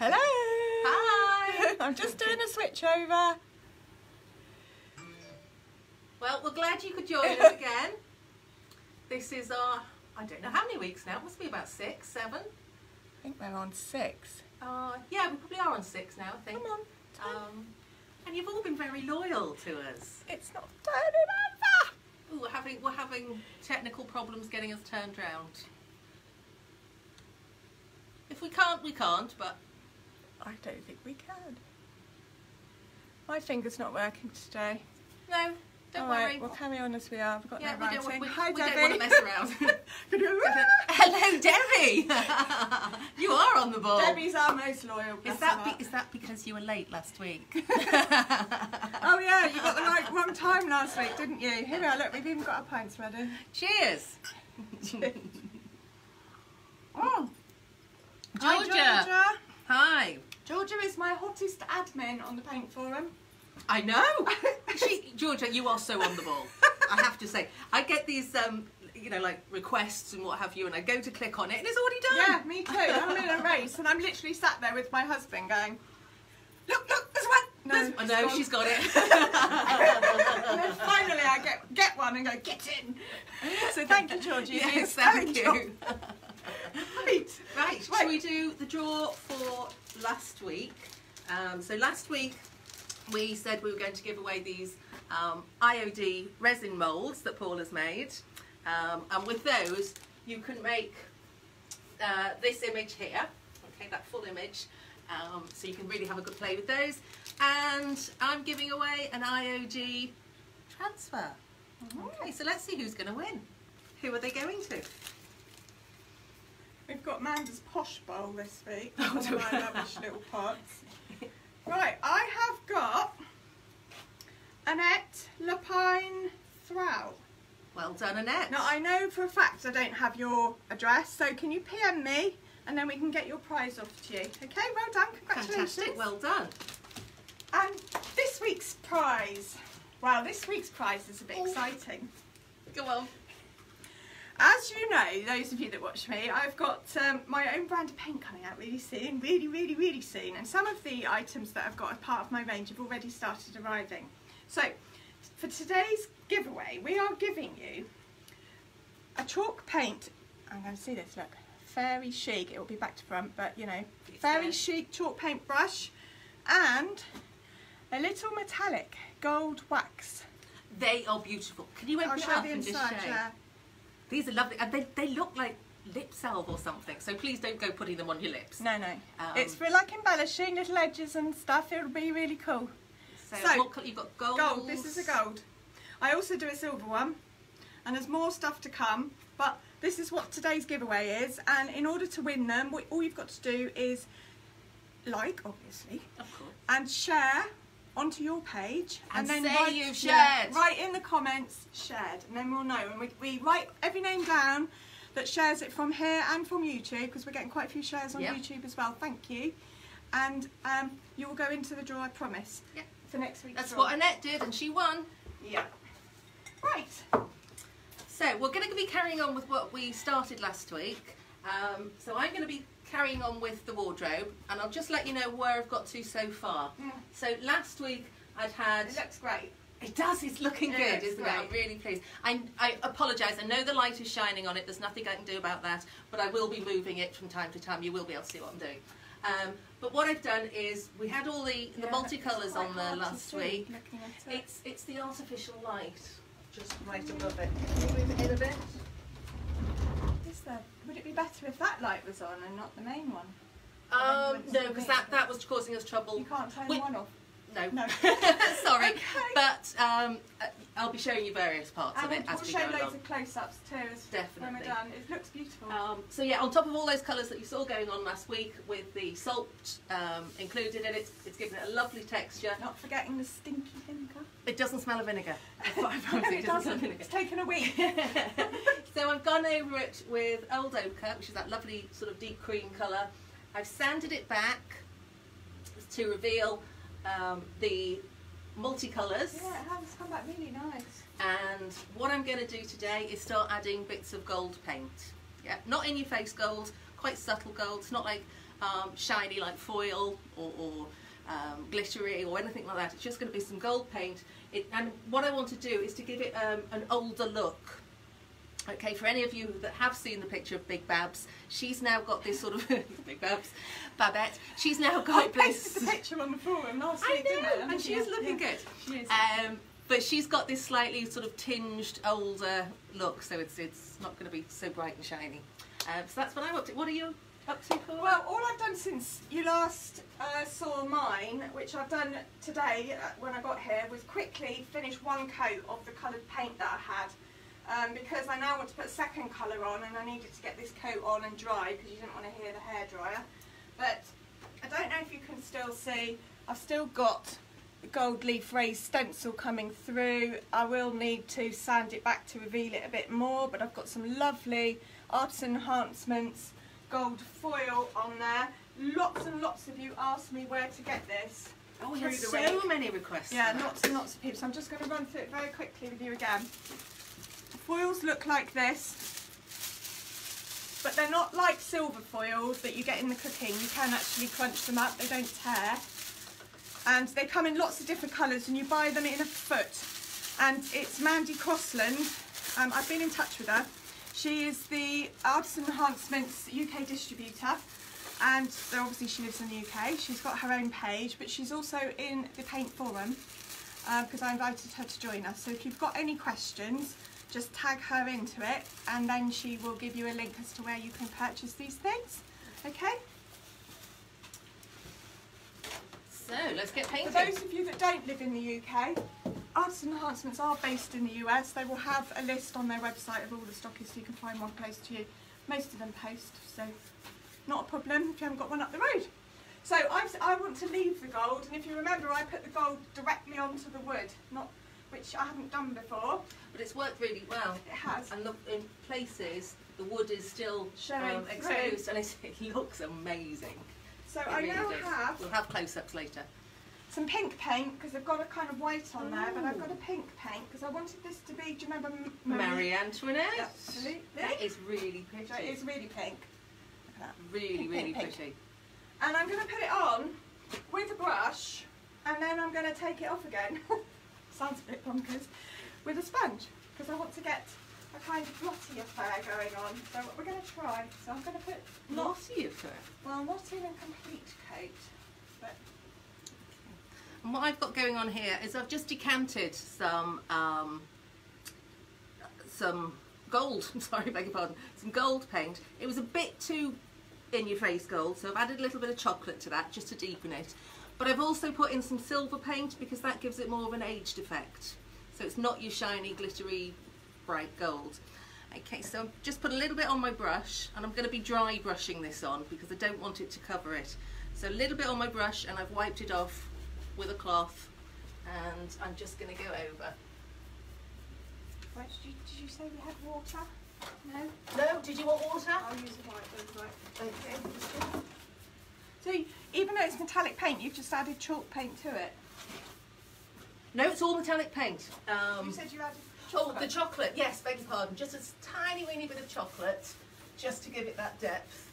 Hello! Hi! I'm just doing a switch over. Well, we're glad you could join us again. This is our, I don't know how many weeks now, it must be about 6, 7. I think we're on 6. Yeah, we probably are on 6 now, I think. Come on. And you've all been very loyal to us. It's not turning over. Ooh, we're having technical problems getting us turned round. If we can't, we can't, but... I don't think we can. My finger's not working today. No, don't All worry. right, we'll carry on as we are. We've got Yeah, no writing. Hi, we Debbie. don't want to mess around. Hello, Debbie. You are on the ball. Debbie's our most loyal. Is that because you were late last week? Oh yeah, you got the wrong time last week, didn't you? Here we are. Look, we've even got our pints ready. Cheers. Oh, Georgia. Hi, Georgia. Hi. Georgia is my hottest admin on the paint forum. I know. Georgia, you are so on the ball. I have to say, I get these, you know, like requests and what have you, and I go to click on it, and it's already done. Yeah, me too. I'm in a race, and I'm literally sat there with my husband going, "Look, look, there's one." No, I know she's got it. And then finally, I get one and go, "Get in." So thank you, Georgia. Yes, thank you. Right, shall we do the draw for last week? So last week we said we were going to give away these IOD resin moulds that Paul has made, and with those you can make this image here, okay, that full image, so you can really have a good play with those. And I'm giving away an IOD transfer. Okay, so let's see who's going to win. Who are they going to? We've got Manda's posh bowl this week. All my rubbish little pots. Right, I have got Annette Lapine Thrall. Well done, Annette. Now I know for a fact I don't have your address, so can you PM me and then we can get your prize off to you. Okay, well done, congratulations. Fantastic, well done. And this week's prize, well, this week's prize is a bit exciting. Go on. As you know, those of you that watch me, I've got my own brand of paint coming out really soon, really soon. And some of the items that I've got as part of my range have already started arriving. So, for today's giveaway, we are giving you a chalk paint. I'm going to see this, look. Very chic. It will be back to front, but you know, very chic chalk paint brush. And a little metallic gold wax. They are beautiful. Can you open it up and just show? Yeah. These are lovely, and they look like lip salve or something, so please don't go putting them on your lips. No. It's for like embellishing little edges and stuff. It'll be really cool. So what colour? You've got gold. Gold, this is a gold. I also do a silver one, and there's more stuff to come, but this is what today's giveaway is, and in order to win them, all you've got to do is like, obviously, of course, and share onto your page, and then say you've shared. Write in the comments shared, and then we'll know. And we write every name down that shares it from here and from YouTube, because we're getting quite a few shares on YouTube as well. Thank you. And you will go into the draw, I promise. Yeah. For next week's That's draw. what Annette did, and she won. Yeah. Right. So we're going to be carrying on with what we started last week. So I'm going to be carrying on with the wardrobe, and I'll just let you know where I've got to so far. So last week I'd had... It looks great. It does, it's looking good, isn't it? I'm really pleased. I apologise, I know the light is shining on it, there's nothing I can do about that, but I will be moving it from time to time. You will be able to see what I'm doing. But what I've done is, we had all the multicolours on there last week. It's the artificial light just right above it. Can you move it in a bit? Would it be better if that light was on and not the main one? No, because that was causing us trouble. You can't turn one off. No. Sorry. Okay. But I'll be showing you various parts of it as we go along. We'll show loads of close-ups too when we're done. It looks beautiful. So yeah, on top of all those colours that you saw going on last week with the salt included in it, it's given it a lovely texture. Not forgetting the stinky vinegar. It doesn't smell of vinegar. It doesn't. It's taken a week. So I've gone over it with Old Ochre, which is that lovely sort of deep cream colour. I've sanded it back to reveal the multicolours. Yeah, it has come back really nice. And what I'm going to do today is start adding bits of gold paint. Yeah, not in your face gold, quite subtle gold. It's not like shiny like foil or glittery or anything like that. It's just going to be some gold paint. And what I want to do is to give it an older look. Okay, for any of you that have seen the picture of Big Babs, she's now got this sort of Big Babs, Babette. She's now got I this. posted the picture on the forum last week, I know, didn't I? and she is looking good. She is. But she's got this slightly sort of tinged older look, so it's not going to be so bright and shiny. So that's what I'm up to. What are you up to, Paul? Well, all I've done since you last saw mine, which I've done today when I got here, was quickly finish one coat of the coloured paint that I had. Because I now want to put a second colour on, and I needed to get this coat on and dry because you didn't want to hear the hairdryer. But I don't know if you can still see, I've still got the gold leaf raised stencil coming through. I will need to sand it back to reveal it a bit more, but I've got some lovely artisan enhancements, gold foil on there. Lots and lots of you asked me where to get this. Oh, we had so many requests. Yeah, lots and lots of people. So I'm just going to run through it very quickly with you again. Foils look like this, but they're not like silver foils that you get in the cooking. You can actually crunch them up, they don't tear. And they come in lots of different colours, and you buy them in a foot. And it's Mandy Crossland. I've been in touch with her. She is the Artisan Enhancements UK distributor, and obviously she lives in the UK. She's got her own page, but she's also in the paint forum because I invited her to join us. So if you've got any questions, just tag her into it, and then she will give you a link as to where you can purchase these things. Okay? So let's get painting. For those of you that don't live in the UK, Artisan Enhancements are based in the US. They will have a list on their website of all the stockists, so you can find one close to you. Most of them post, so not a problem if you haven't got one up the road. So I want to leave the gold, and if you remember, I put the gold directly onto the wood, which I haven't done before. But it's worked really well. It has. And look, in places the wood is still showing exposed, and it looks amazing. So I now have. We'll have close-ups later. Some pink paint, because I've got a kind of white on there, but I've got a pink paint because I wanted this to be. Do you remember Marie Antoinette? Absolutely. That is really pretty. So it is really pink. Look at that. Really, really pretty. And I'm going to put it on with a brush, and then I'm going to take it off again. Sounds a bit bonkers. With a sponge, because I want to get a kind of blotty affair going on. So what we're going to try. So I'm going to put Blotty affair? Well, not in a complete coat, but. And what I've got going on here is I've just decanted some gold. I'm sorry, beg your pardon. Some gold paint. It was a bit too in-your-face gold, so I've added a little bit of chocolate to that just to deepen it. But I've also put in some silver paint because that gives it more of an aged effect. So it's not your shiny, glittery, bright gold. Okay, so just put a little bit on my brush, and I'm going to be dry brushing this on because I don't want it to cover it. So a little bit on my brush, and I've wiped it off with a cloth, and I'm just going to go over. Wait, did you say we had water? No? No, did you want water? I'll use the white. Okay. So even though it's metallic paint, you've just added chalk paint to it? No, it's all metallic paint. You said you added chocolate. Oh, the chocolate, yes, beg your pardon. Just a tiny weeny bit of chocolate, just to give it that depth.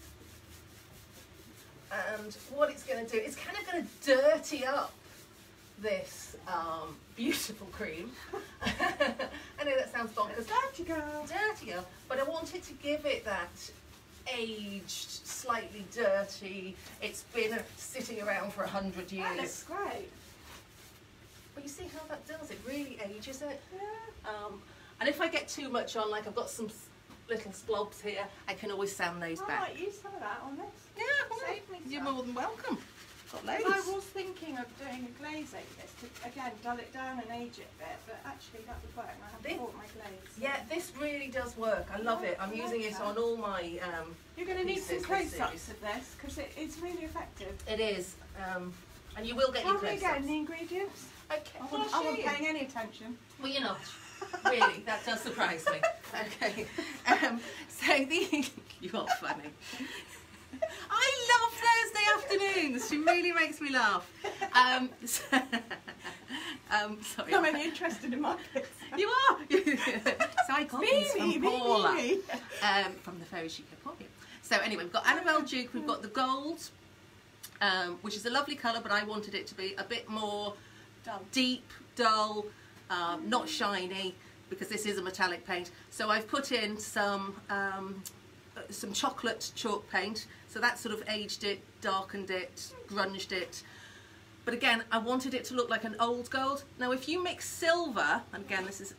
And what it's going to do, it's kind of going to dirty up this beautiful cream. I know that sounds bonkers. Dirty girl. Dirty girl. But I want it to give it that aged, slightly dirty, it's been sitting around for 100 years. That looks great. But you see how that does, it really ages it. Yeah. And if I get too much on, like I've got some little splobs here, I can always sand those back. I might use some of that on this. Yeah, Save me you're some. more than welcome. Got loads. I was thinking of doing a glaze over this to, again, dull it down and age it a bit, but actually that would work, and I haven't bought my glaze. Yeah, this really does work. I love it. I'm using it on all my You're going to need some pieces this close-ups of this, because it's really effective. It is. And you will get your Tell me close-ups. again the ingredients. Okay. I wasn't paying any attention. Well, you're not. Really, that does surprise me. Okay. So you are funny. I love Thursday afternoons. She really makes me laugh. Sorry. I'm only interested in markets. You are. So I got these from Paula, Beanie. from the Very Chic Emporium. So anyway, we've got Annabelle Duke, we've got the gold, which is a lovely colour, but I wanted it to be a bit more deep, dull, not shiny, because this is a metallic paint. So I've put in some chocolate chalk paint, so that sort of aged it, darkened it, grunged it. But again, I wanted it to look like an old gold. Now if you mix silver, and again this is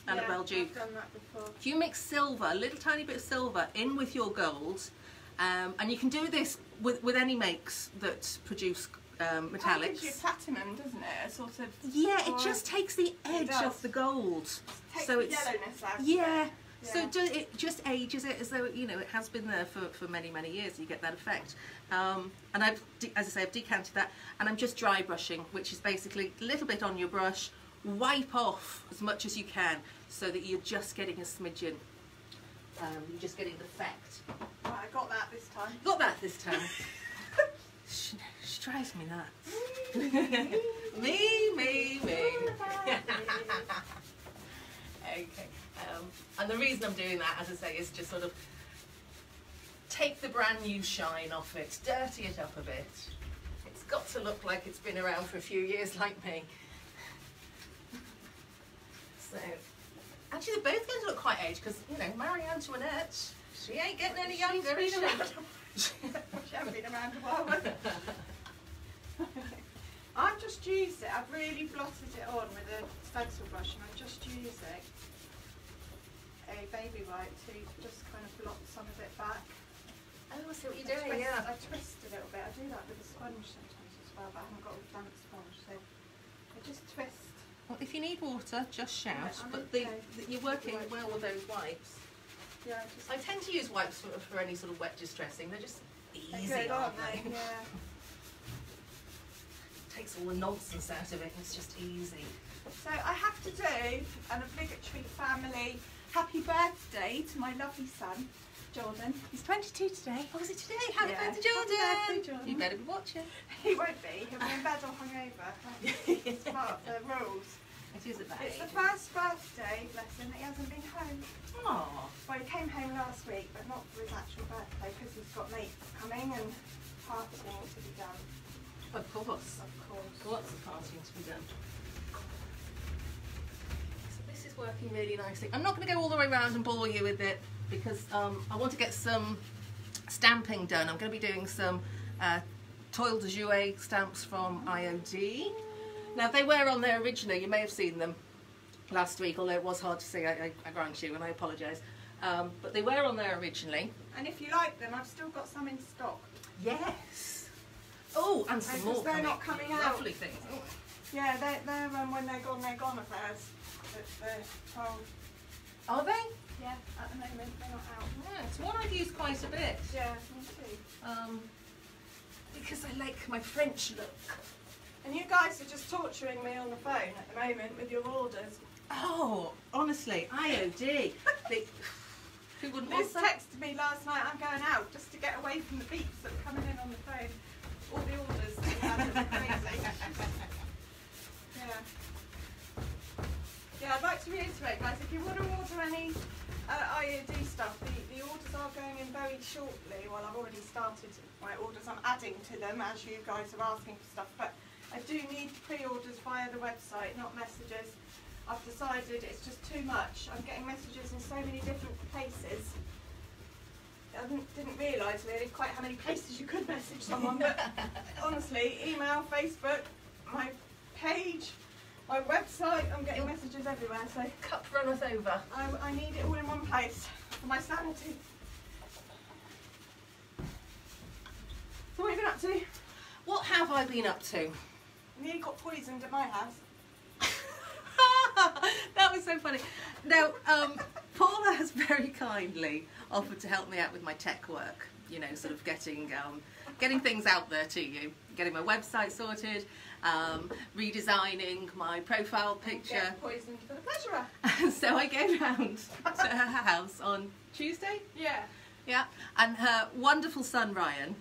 Annabelle Duke, I've done that before. if you mix silver, a little tiny bit of silver in with your gold, and you can do this with any makes that produce metallics. It gives you platinum, doesn't it? A sort of, yeah, it just takes the edge off the gold. Takes So the it's yellowness out. yeah. Yeah. So it just ages it as though, you know, it has been there for many, many years. You get that effect. And I've, as I say, I've decanted that, and I'm just dry brushing, which is basically a little bit on your brush, wipe off as much as you can, so that you're just getting a smidgen. You're just getting the effect. Right, I got that this time. Got that this time. she drives me nuts. me. Okay. And the reason I'm doing that, as I say, is just sort of take the brand new shine off it, dirty it up a bit. It's got to look like it's been around for a few years, like me. So, actually, they're both going to look quite aged, because, you know, Marie Antoinette, she ain't getting any younger, is she? She hasn't been around a while, has it? I've just used it. I've really blotted it on with a stencil brush, and I'm just using a baby white to just kind of blot some of it back. Oh, I see what you're doing, yeah. I twist a little bit. I do that with a sponge sometimes as well, but I haven't got a damp sponge, so I just twist. Well, if you need water, just shout. Yeah, but okay. you're working well with those wipes. Yeah, I tend to use wipes for any sort of wet distressing. They're just easy, good, aren't aren't they? they? Yeah. Takes all the nonsense out of it, and it's just easy. So I have to do an obligatory family happy birthday to my lovely son, Jordan. He's 22 today. Oh, is it today? Happy Yeah. birthday, Jordan! Happy birthday, Jordan. You better be watching. He won't be. He'll be in bed or hungover. It's part of the rules. It is at that It's age. the first birthday lesson that he hasn't been home. Aww. Well, he came home last week, but not for his actual birthday, because he's got mates coming and partying to be done. Of course. Of course. Lots of partying to be done. So this is working really nicely. I'm not going to go all the way around and bore you with it, because I want to get some stamping done. I'm going to be doing some Toile de Jouet stamps from IOD. Now, they were on there originally. You may have seen them last week, although it was hard to see, I grant you, and I apologise. But they were on there originally. And if you like them, I've still got some in stock. Yes. Oh, and some more they're not coming out. Lovely things. Oh. Yeah, they're when they're gone affairs. The 12. Are they? Yeah, at the moment they're not out. Yeah, it's one I've used quite a bit. Yeah, me too. Because I like my French look. And you guys are just torturing me on the phone at the moment with your orders. Oh, honestly, IOD. Who wouldn't want Liz that? texted me last night, I'm going out, just to get away from the beeps that are coming in on the phone. All the orders that we had are crazy. Yeah, I'd like to reiterate, guys, if you want to order any IOD stuff, the orders are going in very shortly. Well, I've already started my orders. I'm adding to them as you guys are asking for stuff, but I do need pre-orders via the website, not messages. I've decided it's just too much. I'm getting messages in so many different places. I didn't realise really quite how many places you could message someone, but honestly, email, Facebook, my page, my website, I'm getting messages everywhere, so Cup runneth over. I need it all in one place for my sanity. So what have you been up to? What have I been up to? Nearly got poisoned at my house. That was so funny. Now, Paula has very kindly offered to help me out with my tech work. You know, sort of getting things out there to you, getting my website sorted, redesigning my profile picture. Get poisoned for the pleasurer. And so I go round to her house on Tuesday. Yeah. And her wonderful son Ryan,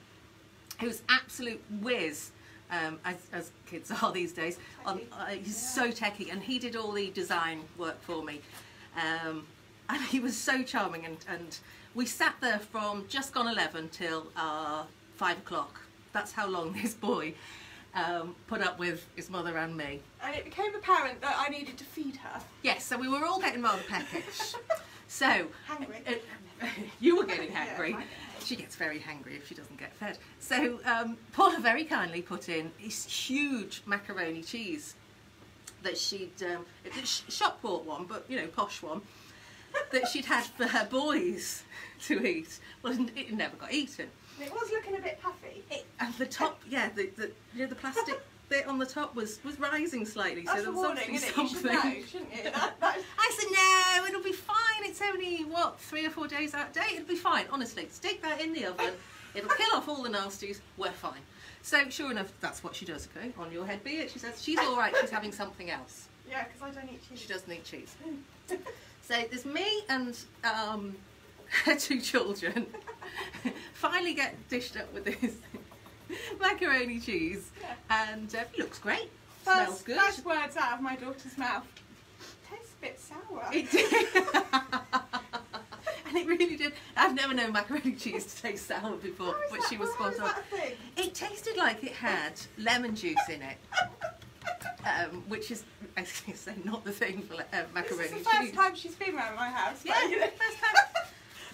who's absolute whiz. As kids are these days, he's so techie, and he did all the design work for me. And And he was so charming, and we sat there from just gone 11 till 5 o'clock. That's how long this boy put up with his mother and me. And it became apparent that I needed to feed her. Yes, so we were all getting rather peckish. So, Hungry. you were getting hangry. Yeah, she gets very hangry if she doesn't get fed. So Paula very kindly put in this huge macaroni cheese that she'd, shop bought one, but you know, posh one, that she'd had for her boys to eat. Well, it never got eaten. It was looking a bit puffy. And the top, yeah, the you know, the plastic bit on the top was rising slightly. That's so there a was warning, obviously isn't it? something. You should know, shouldn't you? I said, no, it'll be fine. It's only, what, 3 or 4 days out of date? It'll be fine, honestly. Stick that in the oven. It'll kill off all the nasties. We're fine. So, sure enough, that's what she does, okay? On your head be it. She says, she's all right. She's having something else. Yeah, because I don't eat cheese. She doesn't eat cheese. So, there's me and her 2 children finally get dished up with this macaroni cheese. Yeah. And it looks great. Smells good. First words out of my daughter's mouth. Tastes a bit sour. It did. And it really did. I've never known macaroni cheese to taste sour before, but she was spot on. It tasted like it had lemon juice in it, which is, as I say, not the thing for macaroni cheese. This is the first time she's been around my house. Yeah, you know. first time.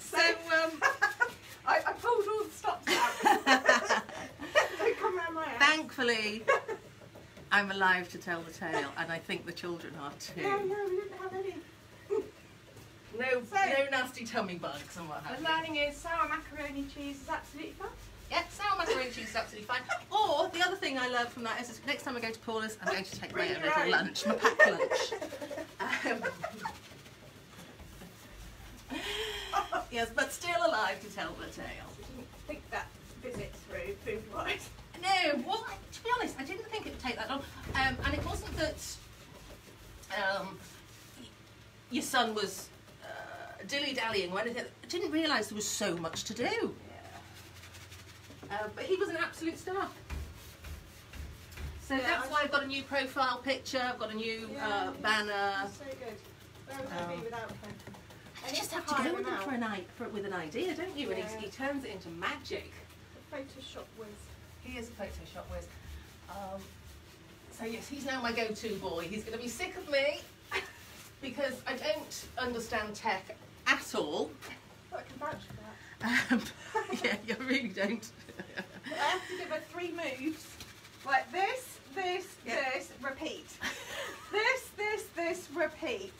So, I pulled all the stops out. Don't come around my house. Thankfully, I'm alive to tell the tale, and I think the children are too. No, we didn't have any. No nasty tummy bugs and what have The you. learning is sour macaroni cheese is absolutely fine. Yeah, sour macaroni cheese is absolutely fine. Or the other thing I learned from that is next time I go to Paula's, I'm going to take my own little lunch, my packed lunch. Yes, but still alive to tell the tale. Didn't think that visit through food-wise. No, well, to be honest, I didn't think it would take that long. And it wasn't that your son was dilly-dallying or anything. I didn't realise there was so much to do. Yeah. But he was an absolute star. So yeah, that's why I've got a new profile picture, I've got a new banner. So good. Where would I be without him? You just have to go with him with an idea, don't you? And he turns it into magic. A Photoshop whiz. He is a Photoshop whiz. So yes, he's now my go-to boy. He's going to be sick of me because I don't understand tech at all. I can vouch for that. Yeah, you really don't. I have to give her 3 moves. Like this, this, repeat. This, repeat.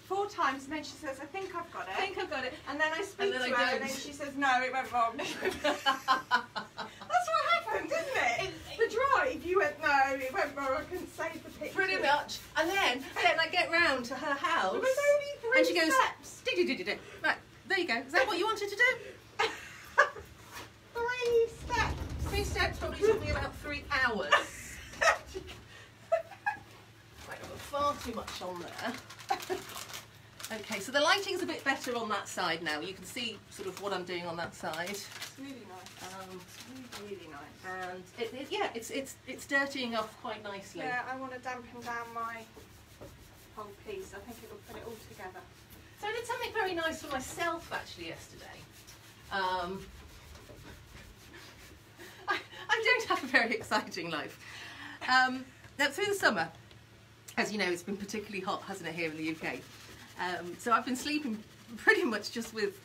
4 times, and then she says, I think I've got it. And then I speak to her, and then she says, no, it went wrong. That's what happened, isn't it? The drive, you went, no, it went wrong, I couldn't save the picture. Pretty much. And then I get round to her house. It was only 3 and she goes, steps. Did. Right, there you go. Is that what you wanted to do? 3 steps. 3 steps probably took me about 3 hours. Right, I've got far too much on there. Okay, so the lighting's a bit better on that side now. You can see sort of what I'm doing on that side. It's really nice. It's really nice. And it's dirtying off quite nicely. Yeah, I want to dampen down my whole piece. I think it will put it all together. So I did something very nice for myself actually yesterday. I don't have a very exciting life. Now through the summer, as you know, it's been particularly hot, hasn't it, here in the UK? So I've been sleeping pretty much just with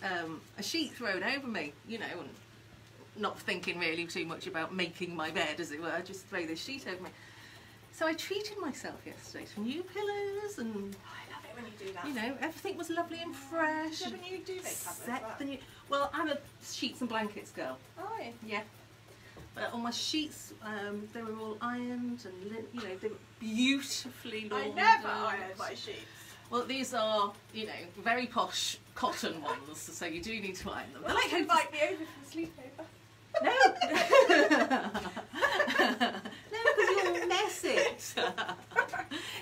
a sheet thrown over me, you know, and not thinking really too much about making my bed, as it were, just throw this sheet over me. So I treated myself yesterday to new pillows and, I love it when you do that. you know, everything was lovely and fresh. Do you have a new duvet cover? Well, I'm a sheets and blankets girl. Oh, yeah. Yeah. But on my sheets, they were all ironed and, you know, they were beautifully laundered. I never ironed my sheets. Well, these are, you know, very posh cotton ones, so you do need to iron them. Well, you invite me over for a sleepover. No! No, because you'll mess it.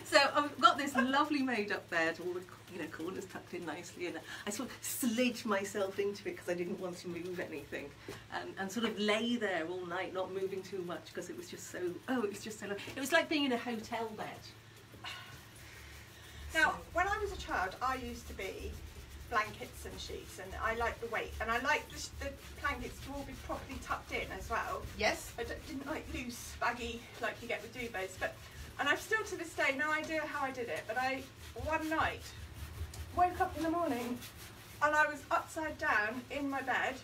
So I've got this lovely made-up bed, all the, you know, corners tucked in nicely, and I sort of slid myself into it because I didn't want to move anything, and sort of lay there all night, not moving too much because it was just so, it was like being in a hotel bed. Now, when I was a child, I used to be blankets and sheets, and I like the weight, and I like the blankets to all be properly tucked in as well. Yes. I didn't like loose, baggy like you get with duvets, and I've still to this day no idea how I did it, but I one night woke up in the morning and I was upside down in my bed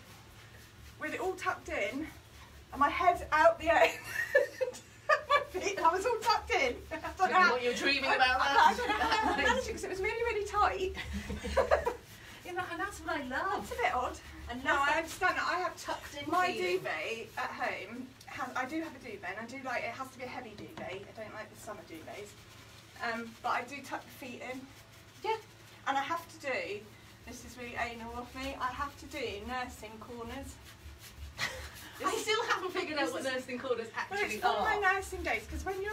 with it all tucked in and my head out the end. My feet, I was all tucked in. I don't know what you were dreaming about that. I don't know how I managed it because it was really, really tight. And that's what I love. It's a bit odd. And no, I understand that. I have tucked in my feeling. duvet at home. I do have a duvet, and I do like it has to be a heavy duvet. I don't like the summer duvets, but I do tuck the feet in. Yeah. And I have to do. This is really anal of me. I have to do nursing corners. I still haven't figured out what nursing corners Well, actually it's from are. my nursing days, because when you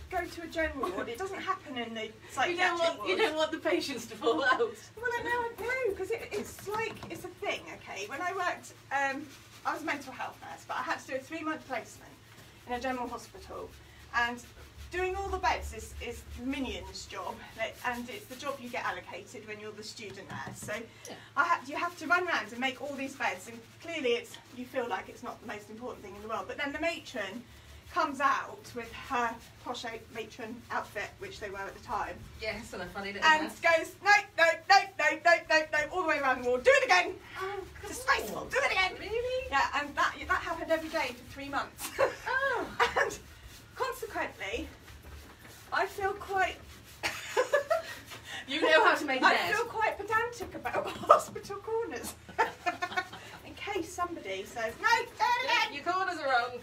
go to a general ward, it doesn't happen in the You psychiatric ward. don't want the patients to fall out. Well, I know, because it's like, it's a thing, okay? When I worked, I was a mental health nurse, but I had to do a 3-month placement in a general hospital, and doing all the beds is the minion's job, and it's the job you get allocated when you're the student nurse. So you have to run around and make all these beds, and clearly you feel like it's not the most important thing in the world. But then the matron comes out with her posh matron outfit, which they were at the time. Yes, and a funny little And mess. goes, no, all the way around the wall. Do it again. Oh, Disgraceful. Do it again. Really? Yeah, and that happened every day for 3 months. Oh. And consequently, I feel quite. You know how to make a I bed. feel quite pedantic about hospital corners. In case somebody says, no, do it again. Your corners are wrong.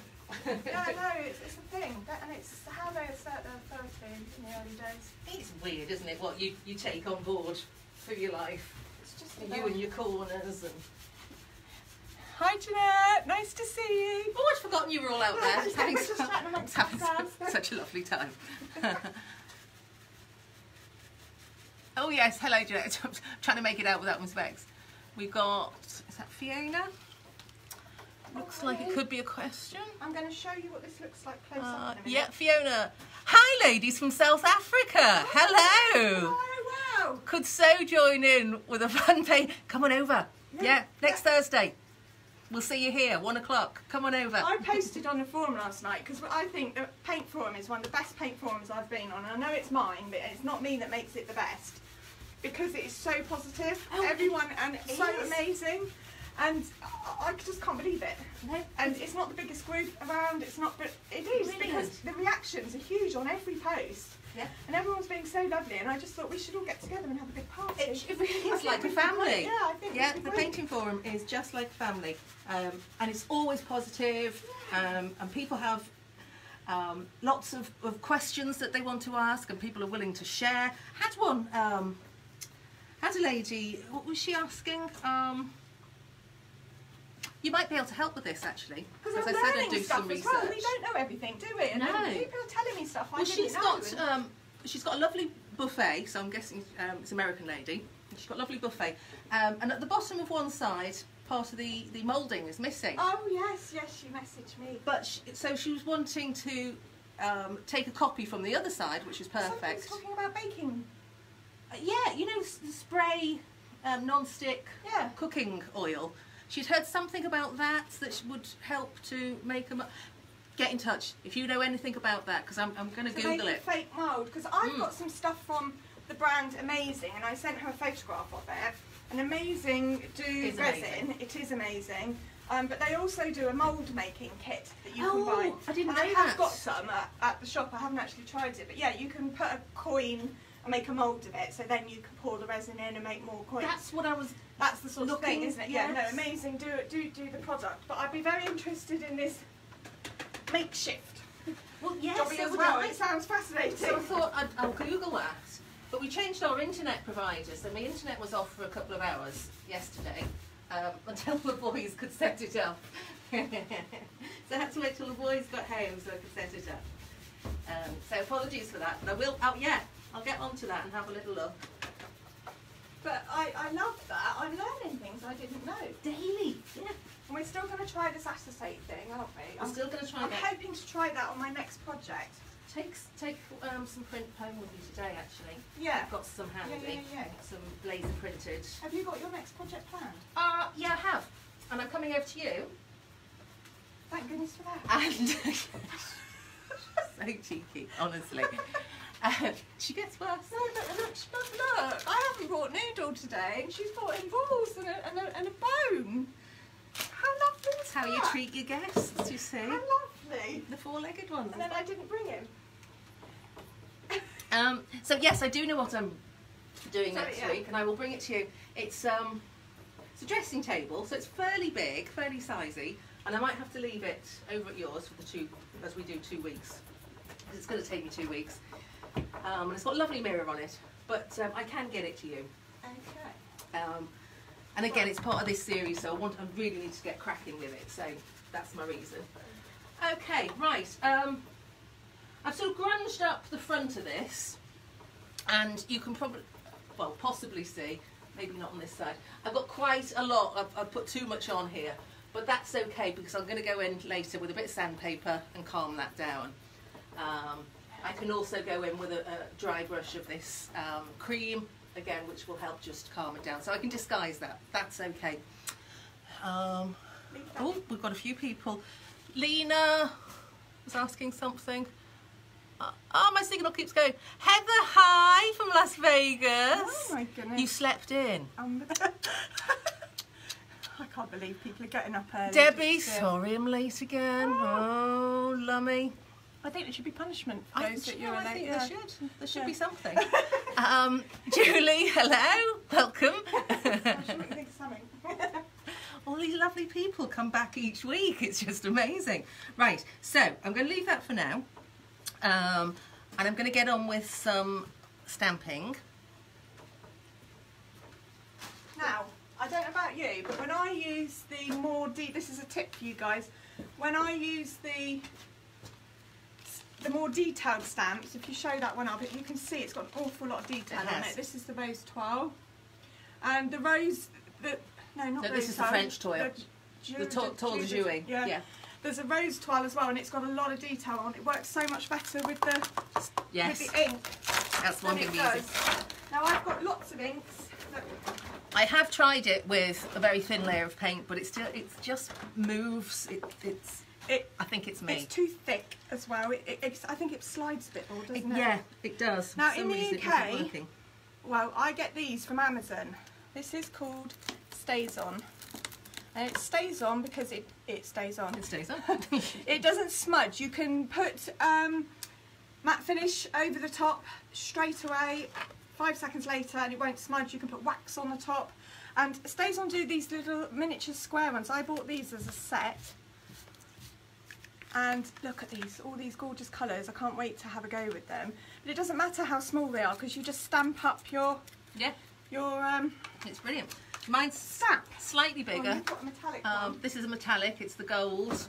Yeah, I know, it's a thing, and it's how they assert their authority in the early days. It's weird, isn't it, what you take on board for your life. It's just You and your corners and... Hi Jeanette, nice to see you. Oh, I'd forgotten you were all out there. We're just chatting amongst having ourselves. such a lovely time. Oh yes, hello Jeanette. I'm trying to make it out without my specs. We've got, is that Fiona? Looks like it could be a question. I'm going to show you what this looks like close up in a minute. Yeah, Fiona. Hi ladies from South Africa. Hello. Oh, wow. Could so join in with a fun paint. Come on over. Yeah, next Thursday. We'll see you here, 1 o'clock. Come on over. I posted on the forum last night because I think the paint forum is one of the best paint forums I've been on. And I know it's mine, but it's not me that makes it the best because it is so positive. Oh, everyone, and it's so is. amazing. And I just can't believe it. No. And it's not the biggest group around, it's not, but it is Really because is. the reactions are huge on every post. Yeah. And everyone's being so lovely, and I just thought we should all get together and have a big party. It really I is think like a we'd be family. great. Yeah, I think Yeah, we'd be the great. painting forum is just like family, and it's always positive, and people have lots of questions that they want to ask, and people are willing to share. Had one, had a lady, what was she asking? You might be able to help with this actually, Because I I'm said I'd learning do stuff some as research. well. We don't know everything, do we? And No. people are telling me stuff I Well, didn't know. she's got a lovely buffet, so I'm guessing it's an American lady. She's got a lovely buffet, and at the bottom of one side, part of the moulding is missing. Oh yes, she messaged me. But so she was wanting to take a copy from the other side, which is Somebody's perfect. talking about baking. Yeah, you know, the spray non-stick Yeah. cooking oil. She'd heard something about that would help to make them. Get in touch if you know anything about that, because I'm going to Google make it. Fake mould, because I've got some stuff from the brand Amazing, and I sent her a photograph of it. An Amazing It's resin. amazing. It is amazing. But they also do a mould making kit that you can buy. I didn't and know I have that. got some at the shop. I haven't actually tried it, but yeah, you can put a coin and make a mould of it. So then you can pour the resin in and make more coins. That's what I was. That's the sort of thing, isn't it? Yeah, no, yes. Amazing. Do the product. But I'd be very interested in this makeshift Well, yes, jobby so as would well. I. It sounds fascinating. So I thought I'll Google that. But we changed our internet providers, and my internet was off for a couple of hours yesterday until the boys could set it up. So I had to wait till the boys got home so I could set it up. So apologies for that, but I will. Oh yeah, I'll get onto that and have a little look. But I love that. I'm learning things I didn't know. Daily, yeah. And we're still going to try this acetate thing, aren't we? I'm still going to try I'm that. hoping to try that on my next project. take some print home with you today, actually. Yeah. I've got some handy. Yeah. Some laser printed. Have you got your next project planned? Yeah, I have. And I'm coming over to you. Thank goodness for that. And so cheeky, honestly. She gets worse. No, but look, I haven't brought Noodle today, and she's brought in balls and a bone. How lovely is How that? you treat your guests, you see. How lovely. The four-legged ones. And then I didn't bring him. So yes, I do know what I'm doing Sorry, next yeah. week, and I will bring it to you. It's a dressing table, so it's fairly big, fairly sizey, and I might have to leave it over at yours for as we do 2 weeks. It's going to take me 2 weeks, and it's got a lovely mirror on it, but I can get it to you. Okay. And again, it's part of this series, so I really need to get cracking with it. So that's my reason. Okay, right. I've sort of grunged up the front of this, and you can possibly see, maybe not on this side, I've got quite a lot. I've put too much on here, but that's okay because I'm going to go in later with a bit of sandpaper and calm that down. I can also go in with a dry brush of this cream, again, which will help just calm it down. So I can disguise that. That's okay. Oh, we've got a few people. Lena was asking something. Oh, my signal keeps going. Heather, hi from Las Vegas. Oh my goodness. You slept in. I can't believe people are getting up early. Debbie, sorry I'm late again. Oh, lummy. I think there should be punishment for those that you're I late. think Yeah. there should be something. Julie, hello, welcome. I shouldn't think of something. All these lovely people come back each week. It's just amazing. Right, so I'm going to leave that for now. And I'm going to get on with some stamping. Now, I don't know about you, but when I use the more this is a tip for you guys. When I use the more detailed stamps, if you show that one up, you can see it's got an awful lot of detail on it. This is the rose toile, and the rose. This is the French toile. The toile de jouer. Yeah. There's a rose toile as well, and it's got a lot of detail on it. It works so much better with the ink. That's what I'm going to be using. Now I've got lots of inks. Look. I have tried it with a very thin layer of paint, but it just moves. I think it's me. It's too thick as well. I think it slides a bit more, doesn't it? Yeah, it does. Now in the UK, well, I get these from Amazon. This is called Stays On. And it stays on because it stays on. It stays on. It doesn't smudge. You can put matte finish over the top straight away, 5 seconds later, and it won't smudge. You can put wax on the top. And Stays On do these little miniature square ones. I bought these as a set. And look at these, all these gorgeous colours. I can't wait to have a go with them. But it doesn't matter how small they are because you just stamp up your it's brilliant. Mine's slightly bigger. Oh, you've got a metallic one. This is a metallic, it's the gold.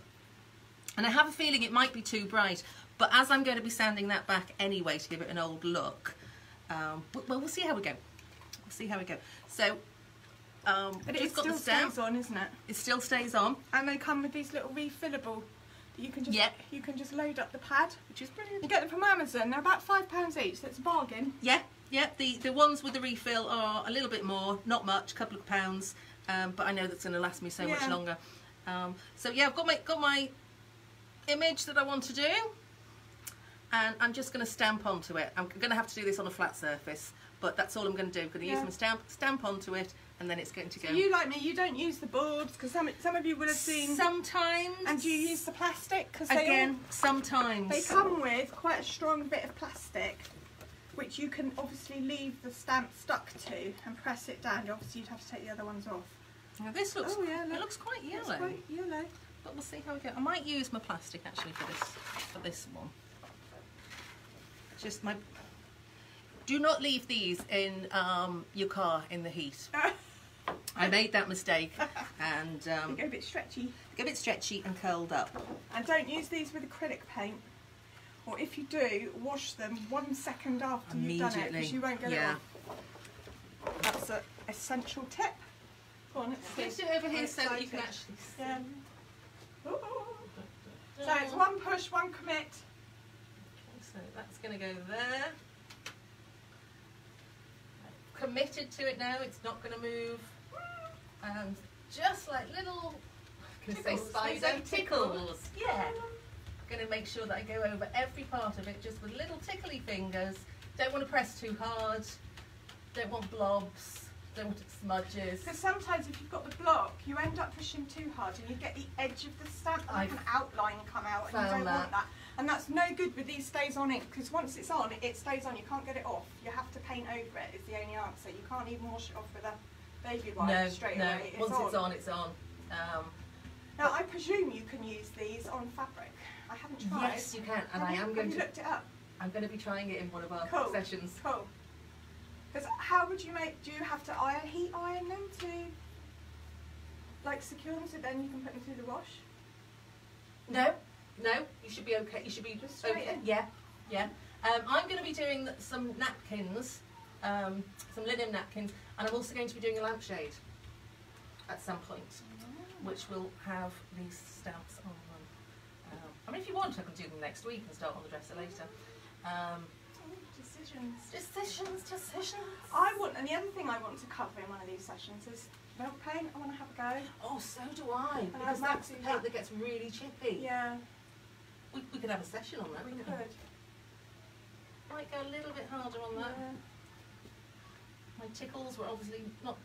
And I have a feeling it might be too bright, but as I'm going to be sanding that back anyway to give it an old look, well, we'll see how we go. We'll see how we go. So, but it still stays on, isn't it? It still stays on. And they come with these little refillable that you can just load up the pad, which is brilliant. You get them from Amazon. They're about £5 each, so it's a bargain. Yeah, the ones with the refill are a little bit more, not much, a couple of pounds, but I know that's going to last me so much longer. So yeah, I've got my image that I want to do, and I'm just going to stamp onto it. I'm going to have to do this on a flat surface, but that's all I'm going to do. I'm going to use my stamp onto it, and then it's going to go. So you, like me, you don't use the boards, because some of you would have seen. Sometimes. And do you use the plastic? Cause sometimes. They come with quite a strong bit of plastic, which you can obviously leave the stamp stuck to and press it down. Obviously, you'd have to take the other ones off. Now this looks. Oh yeah, it looks quite yellow. It's quite yellow. But we'll see how we go. I might use my plastic actually for this one. Just my. Do not leave these in your car in the heat. I made that mistake, and they go a bit stretchy. They go a bit stretchy and curled up. And don't use these with acrylic paint. Or if you do, wash them 1 second after you've done it, because you won't get it off. That's an essential tip. Go on, let's do it over here so that you can actually see. Yeah. So it's one push, one commit. So that's going to go there. I'm committed to it now, it's not going to move. And just like little, I was going to say spider tickles. Yeah. I'm going to make sure that I go over every part of it just with little tickly fingers. Don't want to press too hard. Don't want blobs. Don't want it smudges. Because sometimes if you've got the block, you end up pushing too hard and you get the edge of the stamp like an outline come out, and you don't want that. And that's no good with these stays on ink, because once it's on, it stays on. You can't get it off. You have to paint over it is the only answer. You can't even wash it off with a baby wipe straight away. Once it's on, it's on. Now I presume you can use these on fabric. I haven't tried. Yes, you can, and have you looked it up? I'm going to be trying it in one of our sessions. Cool. Because how would you make? Do you have to heat iron them to like secure them so then you can put them through the wash? No, no. You should be okay. You should be just straight in. Yeah, yeah. I'm going to be doing some napkins, some linen napkins, and I'm also going to be doing a lampshade at some point, which will have these stamps on them. I mean, if you want, I can do them next week and start on the dresser later. Decisions. I want, and the other thing I want to cover in one of these sessions is milk paint. I want to have a go. Oh, so do I. Because that's the paint that gets really chippy. Yeah. We could have a session on that. We could. Might go a little bit harder on that. Yeah. My tickles were obviously not.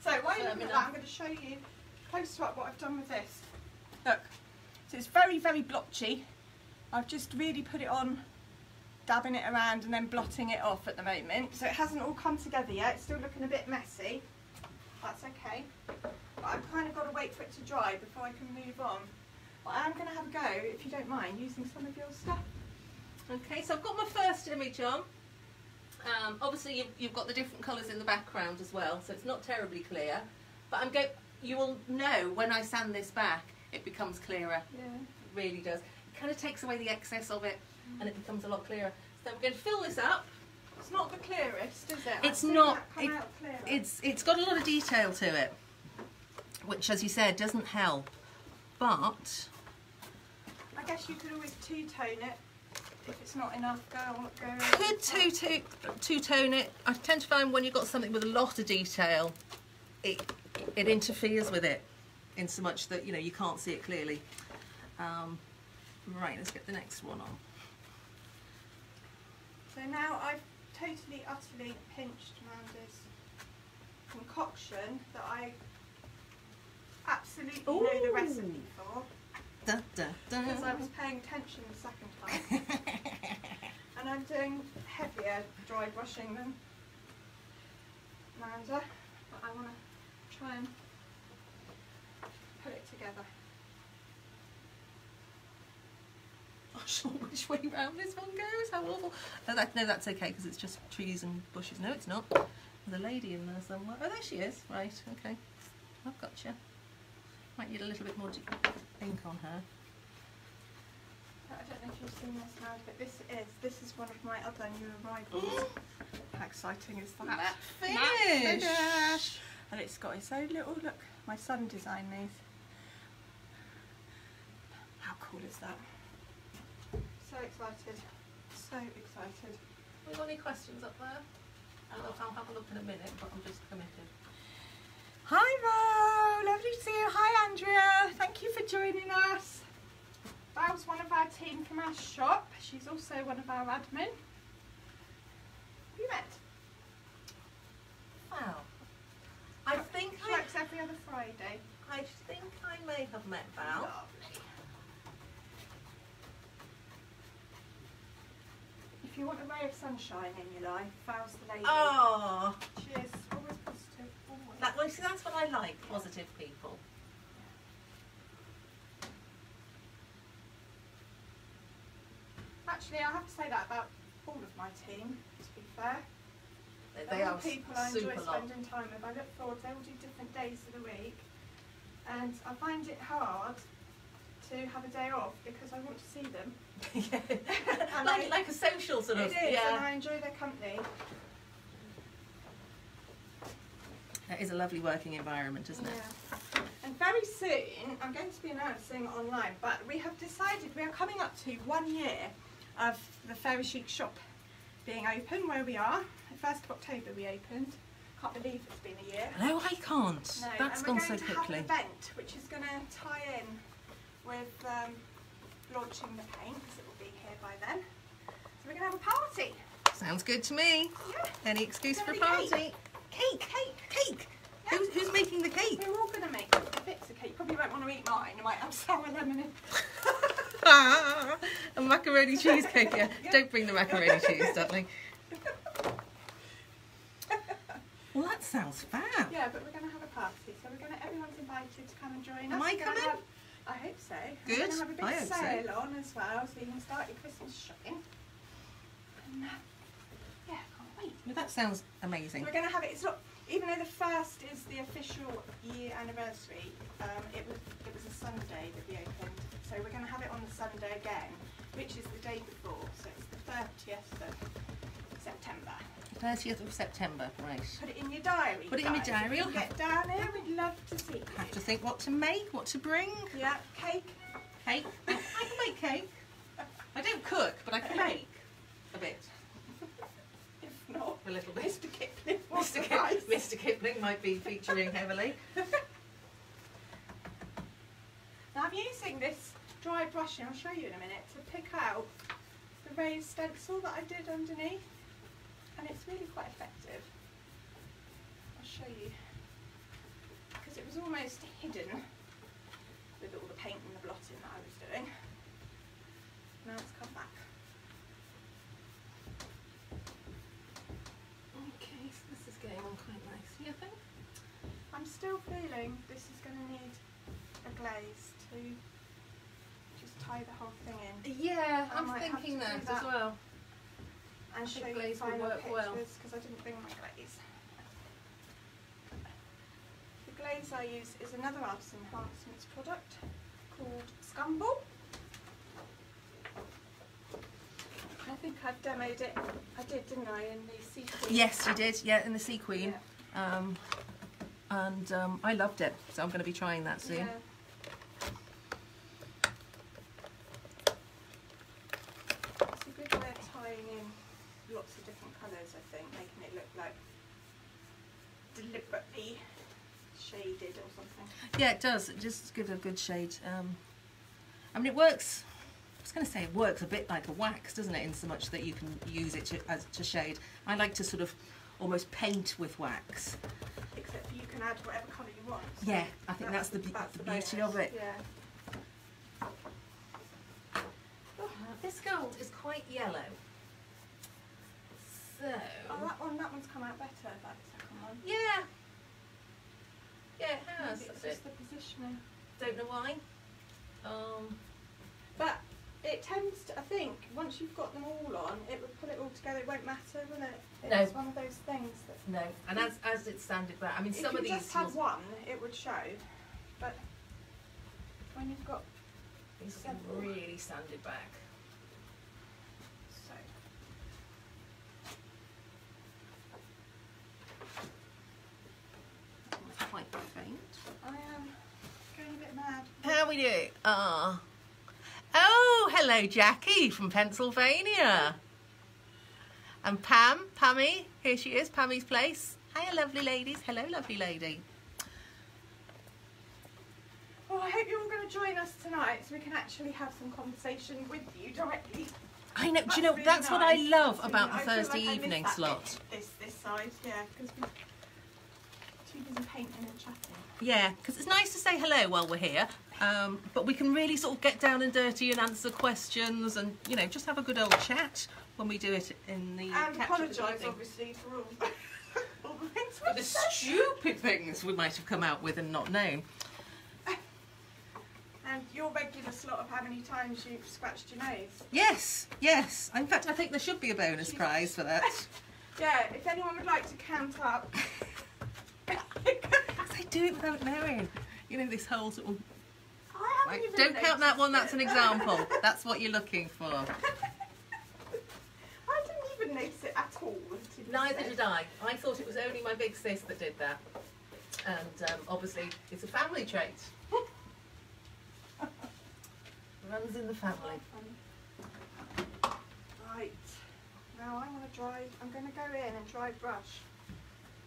So while you're looking at that, I'm going to show you close up what I've done with this. Look, so it's very, very blotchy. I've just really put it on, dabbing it around and then blotting it off at the moment. So it hasn't all come together yet. It's still looking a bit messy. That's okay. But I've kind of got to wait for it to dry before I can move on. But I am going to have a go, if you don't mind, using some of your stuff. Okay, so I've got my first image on. Obviously you've got the different colours in the background as well, so it's not terribly clear. But you will know when I sand this back, it becomes clearer. Yeah. It really does. It kind of takes away the excess of it, and it becomes a lot clearer. So I'm going to fill this up. It's not the clearest, is it? It's not. It's got a lot of detail to it, which, as you said, doesn't help. But I guess you could always two-tone it. If it's not enough, go. Could two-tone it. I tend to find when you've got something with a lot of detail, it interferes with it in so much that you can't see it clearly. Right, let's get the next one on. So now I've totally, utterly pinched Manda's concoction that I absolutely know the recipe for. Because I was paying attention the second time. And I'm doing heavier dry brushing than Manda, but I want to try and put it together. I'm not sure which way round this one goes. How awful. No, that's okay because it's just trees and bushes. No, it's not. There's a lady in there somewhere. Oh, there she is. Right, okay. I've got you. Might need a little bit more ink on her. I don't know if you've seen this now, but this is one of my other new arrivals. How exciting is that? Matte finish! And it's got its own little, look, my son designed these. How cool is that? So excited. So excited. Have we got any questions up there? I'll have a look in a minute, but I'm just committed. Hi Ro, lovely to see you. Hi Andrea, thank you for joining us. Val's one of our team from our shop. She's also one of our admin. You met? Wow. I think she works every other Friday. I think I may have met Val. Lovely. If you want a ray of sunshine in your life, Val's the lady. Oh, she is always positive. Always. That's what I like, positive people. Actually, I have to say that about all of my team, to be fair. They are people I enjoy spending time with. I look forward, they all do different days of the week. And I find it hard to have a day off because I want to see them. Yeah. like a social sort of. It is, yeah. And I enjoy their company. That is a lovely working environment, isn't it? Yeah. And very soon, I'm going to be announcing online, but we have decided we are coming up to 1 year of the Fairy Chic shop being open where we are. The 1st of October we opened. Can't believe it's been a year. No, I can't. No, That's gone so and we're going to quickly. have an event which is going to tie in with launching the paint, because it will be here by then. So we're going to have a party. Sounds good to me. Yeah. Any excuse for a Gonna be party? Cake. Yeah. Who's making the cake? We're all going to make bits of cake. You probably won't want to eat mine. It might have sour lemon in. A macaroni cheesecake, yeah. Don't bring the macaroni cheese, darling. Well, that sounds fab. Yeah, but we're going to have a party, so everyone's invited to come and join us. Am I coming? I hope so. Good. We're going to have a I big hope so. sale on as well, so you can start your Christmas shopping. And yeah, can't wait. Well, that sounds amazing. We're going to have it. It's not, even though the 1st is the official year anniversary. It was a Sunday that we opened, so we're going to have it on the Sunday again, which is the day before. So it's the 30th of September. 30th of September, right. Put it in your diary. Put it in your guys. diary. If you get down here, we'd love to see you. Have to think what to make, what to bring. Yeah, cake. Cake. I can make cake. I don't cook, but I can bake a bit. If not, A little bit. Mr. Kipling. Mr. Kipling might be featuring heavily. Now I'm using this dry brushing, I'll show you in a minute, to pick out the raised stencil that I did underneath. And it's really quite effective. I'll show you. Because it was almost hidden with all the paint and the blotting that I was doing. Now it's come back. Okay, so this is going on quite nicely, I think. I'm still feeling this is going to need a glaze to just tie the whole thing in. Yeah, I I'm might have thinking to do that that. as well. And I think show you glaze will final work pictures well. because I didn't bring my glaze. The glaze I use is another Artist Enhancements product called Scumble. I think I've demoed it. I did, didn't I, in the Sea Queen? Yes, you did. Yeah, in the Sea Queen. Yeah. I loved it, so I'm going to be trying that soon. Yeah. It's a good way of tying in lots of different colours, I think, making it look like deliberately shaded or something. Yeah, it does. It just gives a good shade. I mean, it works. I was going to say it works a bit like a wax, doesn't it? In so much that you can use it to shade. I like to sort of almost paint with wax. Except you can add whatever colour you want. So Yeah, I think that's the beauty bonus. of it. Yeah. This gold is quite yellow. So. Oh, that one's come out better, that second one. Yeah. Yeah, it has. Maybe it's a just bit. the positioning. Don't know why. But it tends to, I think, once you've got them all on, it would put it all together. It won't matter, will it? It's one of those things that... No, and as it's sanded back, I mean, some if of you these... just had one, it would show. But when you've got These are several... really sanded back. So... It's quite faint. I am going a bit mad. How we do? Oh, hello, Jackie from Pennsylvania. And Pammy, here she is, Pammy's Place. Hiya, lovely ladies. Hello, lovely lady. Well, I hope you're all going to join us tonight so we can actually have some conversation with you directly. I know. Do you know really that's what I nice. love That's about the really- I feel Thursday like I miss evening that slot. bit, This side, yeah, because we're too busy painting and chatting. Yeah, because it's nice to say hello while we're here, but we can really sort of get down and dirty and answer questions and, you know, just have a good old chat when we do it in the And capture of the apologise, evening. obviously, for all the things For we the said. stupid things we might have come out with and not known. And your regular slot of how many times you've scratched your nose. Yes, yes. In fact, I think there should be a bonus prize for that. Yeah, if anyone would like to count up. I do it without knowing. You know, this whole sort of... I haven't Like, even don't count that one, noticed that's an it. example. That's what you're looking for. I didn't even notice it at all. to be Neither fair. did I. I thought it was only my big sis that did that. And obviously, it's a family trait. Runs in the family. Right, now I'm going to go in and dry brush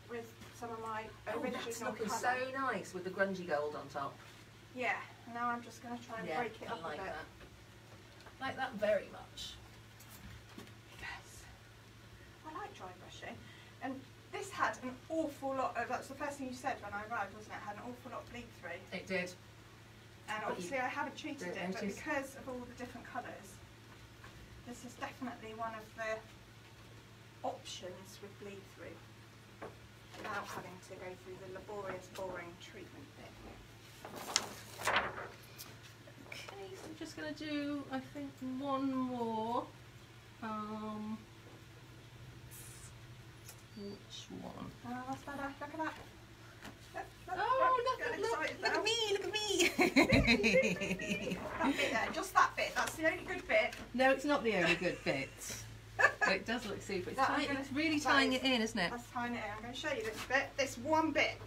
with some of my original That's looking colour. so nice with the grungy gold on top. Yeah, and now I'm just going to try and break it up I like a bit. that. Like that very much. Yes. I like dry brushing. And this had an awful lot of, that's the first thing you said when I arrived, wasn't it? It had an awful lot of bleed through. It did. And obviously I haven't treated it, but notice. because of all the different colours, this is definitely one of the options with bleed through without having to go through the laborious, boring treatment bit. Okay, so I'm just going to do, I think, one more. Which one? Oh, that's better. Look at that. Look at me, look at me. That bit there, just that bit. That's the only good bit. No, it's not the only good bit. But it does look super. It's really tying it in, isn't it? That's tying it in. I'm going to show you this bit. This one bit.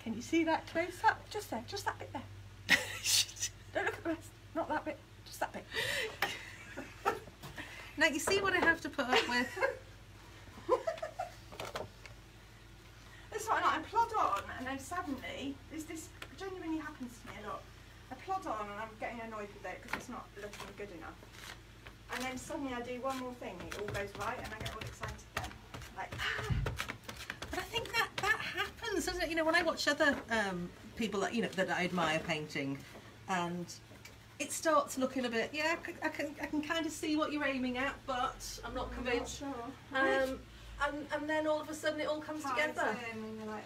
Can you see that close up? Just there. Just that bit there. Don't look at the rest. Not that bit. Just that bit. Now you see what I have to put up with. That's what I plod on, and then suddenly this genuinely happens to me a lot. I plod on and I'm getting annoyed with it because it's not looking good enough. And then suddenly I do one more thing, it all goes right, and I get all excited then. Like, But I think that happens, doesn't it? You know, when I watch other people that that I admire painting, and it starts looking a bit, yeah, I can kind of see what you're aiming at, but I'm not convinced. I'm not sure. And then all of a sudden it all comes together. And you're like,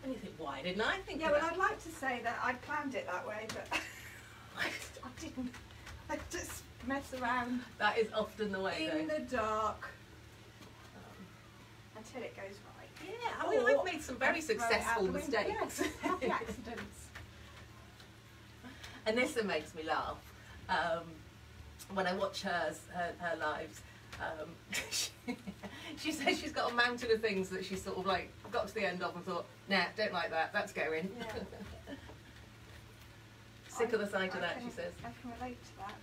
And you think, why didn't I think yeah, of well, that? I'd like to say that I planned it that way, but I didn't. I just mess around That is often the way, in though. the dark until it goes right. Yeah, I mean, I've made some very successful mistakes. Yes, happy accidents. And this one makes me laugh. When I watch her lives, she says she's got a mountain of things that she's sort of like got to the end of and thought, nah, don't like that, that's going. Yeah. Sick of the sight of that, she says. I can relate to that.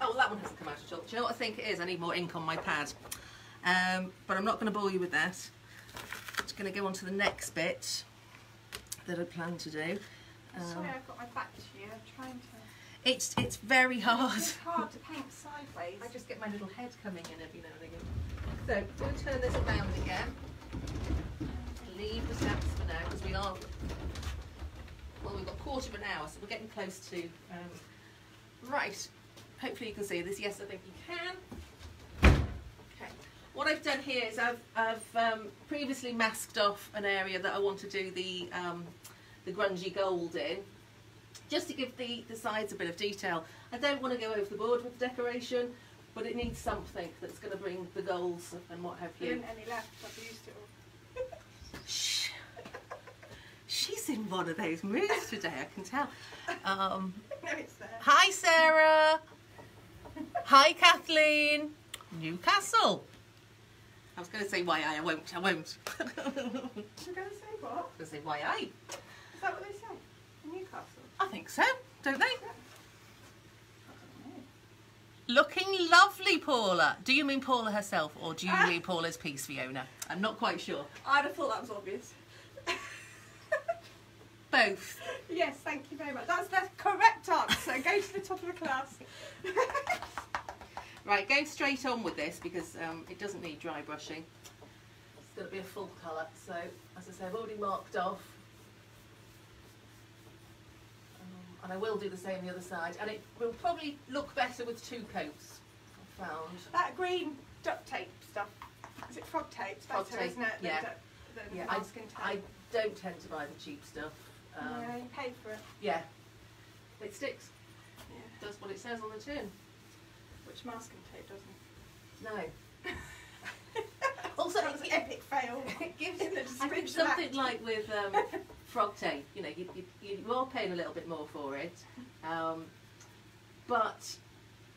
Oh, well, that one hasn't come out at all. Do you know what I think it is? I need more ink on my pad. But I'm not going to bore you with that. I'm just going to go on to the next bit that I plan to do. Sorry, I've got my back to you. I'm trying to. It's very hard. It's hard to paint sideways. I just get my little head coming in every now and again. So, I'm going to turn this around again. Leave the steps for now because we are. Well, we've got a quarter of an hour, so we're getting close to. Right. Hopefully you can see this. Yes, I think you can. Okay. What I've done here is I've previously masked off an area that I want to do the grungy gold in, just to give the sides a bit of detail. I don't want to go over the board with the decoration, but it needs something that's going to bring the golds and what have There you. isn't any left. I've used it all. Shh. She's in one of those moods today, I can tell. No, it's there. Hi, Sarah. Hi, Kathleen. Newcastle. I was going to say YI, I won't. You're going to say what? I was going to say YI. Is that what they say? In Newcastle? I think so, don't they? I don't know. Looking lovely, Paula. Do you mean Paula herself, or do you mean Paula's piece, Fiona? I'm not quite sure. I'd have thought that was obvious. Both. Yes, thank you very much. That's the correct answer. Go to the top of the class. Right, go straight on with this because it doesn't need dry brushing. It's going to be a full colour. So, as I say, I've already marked off. And I will do the same on the other side. And it will probably look better with two coats, I found. That green duct tape stuff. Is it frog tape? It's Frog better, tape, isn't it? yeah. The Yeah, masking I tape. don't tend to buy the cheap stuff. Yeah, you pay for it. Yeah, it sticks. Yeah. Does what it says on the tin. Which masking tape doesn't? No. Also, That was an epic fail. it gives In the I think description something act. like with frog tape, you know, you are paying a little bit more for it, but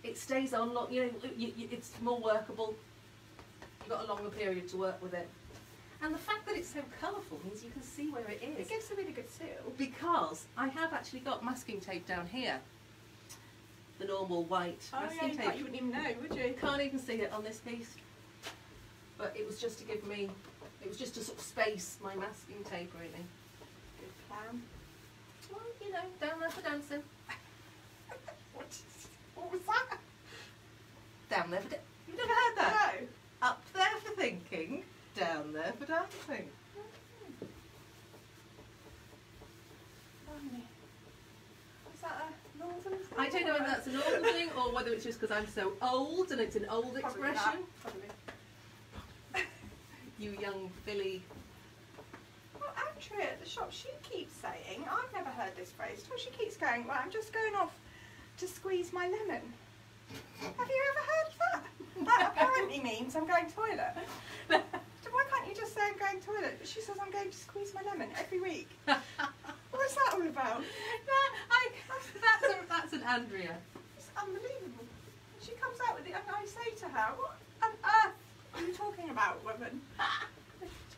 it stays on long. You know, it's more workable. You've got a longer period to work with it, And the fact that it's so colourful means you can see where it is. It gives a really good seal. Because I have actually got masking tape down here. The normal white masking tape. You wouldn't even know, would you? Can't even see it on this piece. But it was just to give me, it was just to sort of space my masking tape, really. Good plan. Well, you know, down there for dancing. What was that? Down there for dancing. You've never heard that? No. Up there for thinking, down there for dancing. Is that a northern thing? I don't know whether that's a northern thing or whether it's just because I'm so old and it's an old expression. Probably. You young Billy. Well, Andrea at the shop, she keeps saying, I've never heard this phrase, but she keeps going, well, I'm just going off to squeeze my lemon. Have you ever heard that? That apparently means I'm going toilet. So why can't you just say I'm going toilet? But she says I'm going to squeeze my lemon every week. What's that all about? That's an Andrea. It's unbelievable. She comes out with it and I say to her, what on earth are you talking about, woman?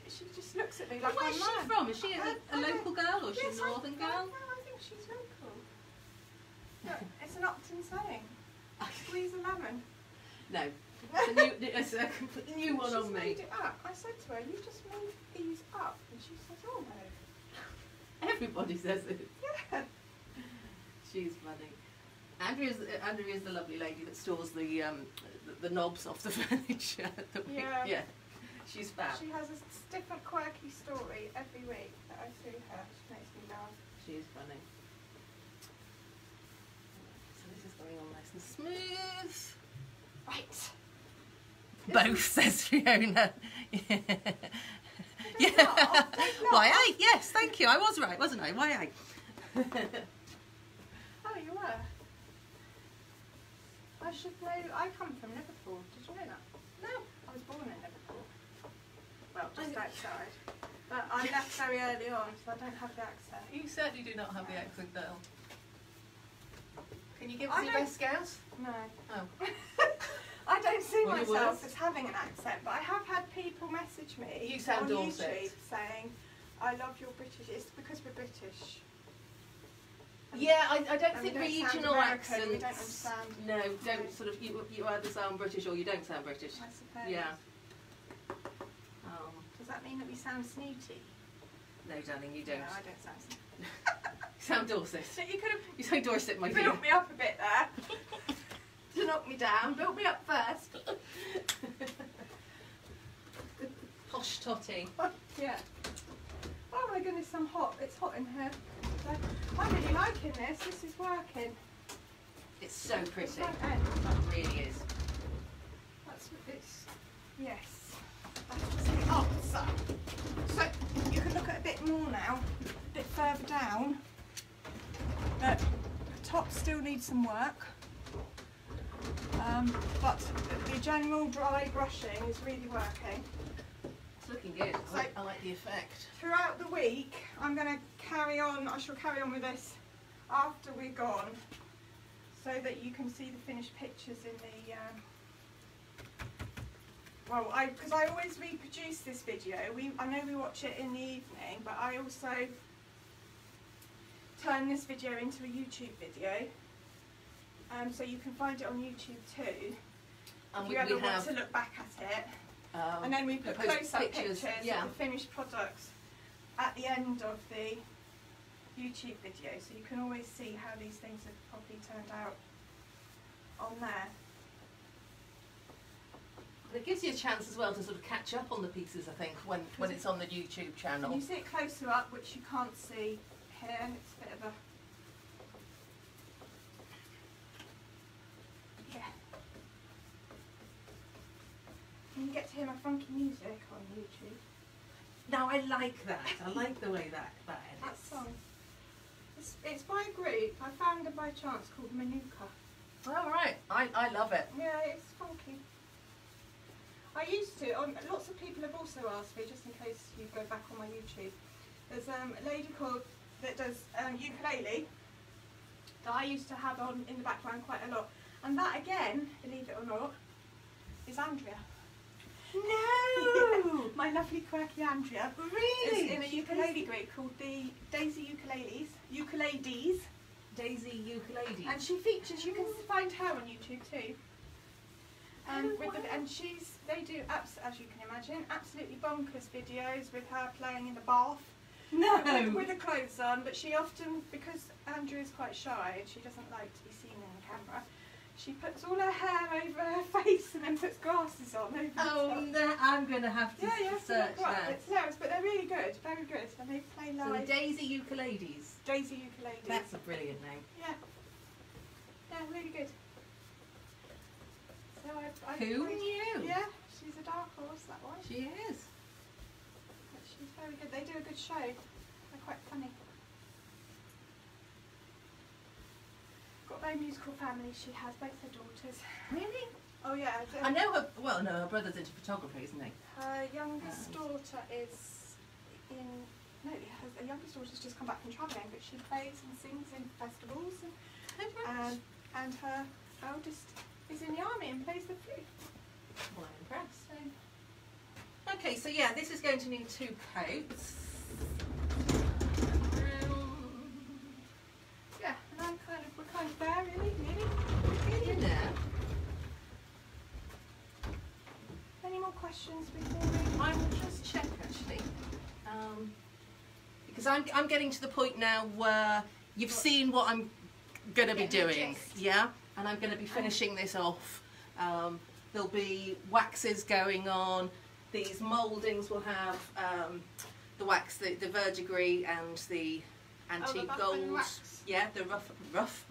She just looks at me like Where's I'm she mad. from? Is she a local girl or is she a northern girl? No, I think she's local. Look, it's an Upton saying. Squeeze a lemon. No. It's a completely new one on me. Made it up. I said to her, you just made these up. And she says, oh no. Everybody says it. Yeah. She's funny. Andrea's the lovely lady that stores the knobs off the furniture. Yeah. She's fab. She has a different quirky story every week that I see her. She makes me laugh. She's funny. So this is going on nice and smooth. Right. Both, says Fiona. Yeah. Why I? Yes, thank you. I was right, wasn't I? Why I? Oh, you were. I should know. I come from Liverpool. Did you know that? No. I was born in Liverpool. Well, just outside. But I left very early on, so I don't have the accent. You certainly do not have the accent, girl. Can you give I us your don't- best guess? No. Oh. I don't see Well, you myself were. as having an accent, but I have had people message me You sound on Dorset. YouTube saying, I love your British. It's because we're British. Yeah, I don't And think we don't sound regional American, accents. we don't understand. No, don't sort of. You either sound British or you don't sound British. I suppose. Yeah. Does that mean that we sound snooty? No, darling, you don't. No, I don't sound snooty. You sound Dorset. So you could have You sound Dorset, my dear. built me up a bit there to knock me down. Built me up first. Posh totty. Yeah. Oh my goodness, I'm hot. It's hot in here. I'm really liking this. This is working. It's so pretty. It's front end. It really is. That's what it's. Yes. That's just the answer. So you can look at a bit more now, a bit further down. But the top still needs some work. But the general dry brushing is really working. It's looking good. So- I like the effect. Throughout the week, I'm going to carry on. I shall carry on with this after we're gone, so that you can see the finished pictures in the. Well, because I always reproduce this video. I know we watch it in the evening, but I also turn this video into a YouTube video, so you can find it on YouTube too. And If you ever want to look back at it. And then we put post close-up pictures yeah. of the finished products at the end of the YouTube video, so you can always see how these things have probably turned out on there. It gives you a chance as well to sort of catch up on the pieces, I think, when it's on the YouTube channel. And you see it closer up, which you can't see here, and it's a bit of a... Yeah. You can get to hear my funky music on YouTube. Now I like that. I like the way that That edits. song. It's by a group. I found it by chance called Manuka. All right. I love it. Yeah, it's funky. I used to, lots of people have also asked me, just in case you go back on my YouTube, there's a lady called that does ukulele that I used to have on in the background quite a lot. And that again, believe it or not, is Andrea. No! My my lovely quirky Andrea. Really? Is in a ukulele group called the Daisy Ukuleles. Daisy Ukulele. And she features, you can find her on YouTube too. And they do, as you can imagine, absolutely bonkers videos with her playing in the bath. No. With her clothes on, but she often, because Andrea is quite shy and she doesn't like to be seen in the camera, she puts all her hair over her face and then puts glasses on over no, I'm going to have to search that. It's hilarious, but they're really good, very good, and they play live. So Daisy Ukuleles. Daisy Ukuleles. That's a brilliant name. Yeah. Yeah, really good. So Who knew? Yeah, she's a dark horse, that one. She is. But she's very good. They do a good show. They're quite funny. Got a very musical family. She has both her daughters. Really? Oh yeah. I know her. Well, no, her brother's into photography, isn't he? Her youngest daughter is in. No, her youngest daughter's just come back from travelling, but she plays and sings in festivals. And her eldest is in the army and plays the flute. Well, I'm impressed. Okay, so yeah, this is going to need 2 coats. Yeah, and we're kind of there, really. In there. Any more questions before we? I will just check actually, because I'm getting to the point now where you've seen what I'm going to be doing, yeah, and I'm going to be finishing this off. There'll be waxes going on. These mouldings will have the wax, the verdigris and the antique gold. Yeah, the rub and buff.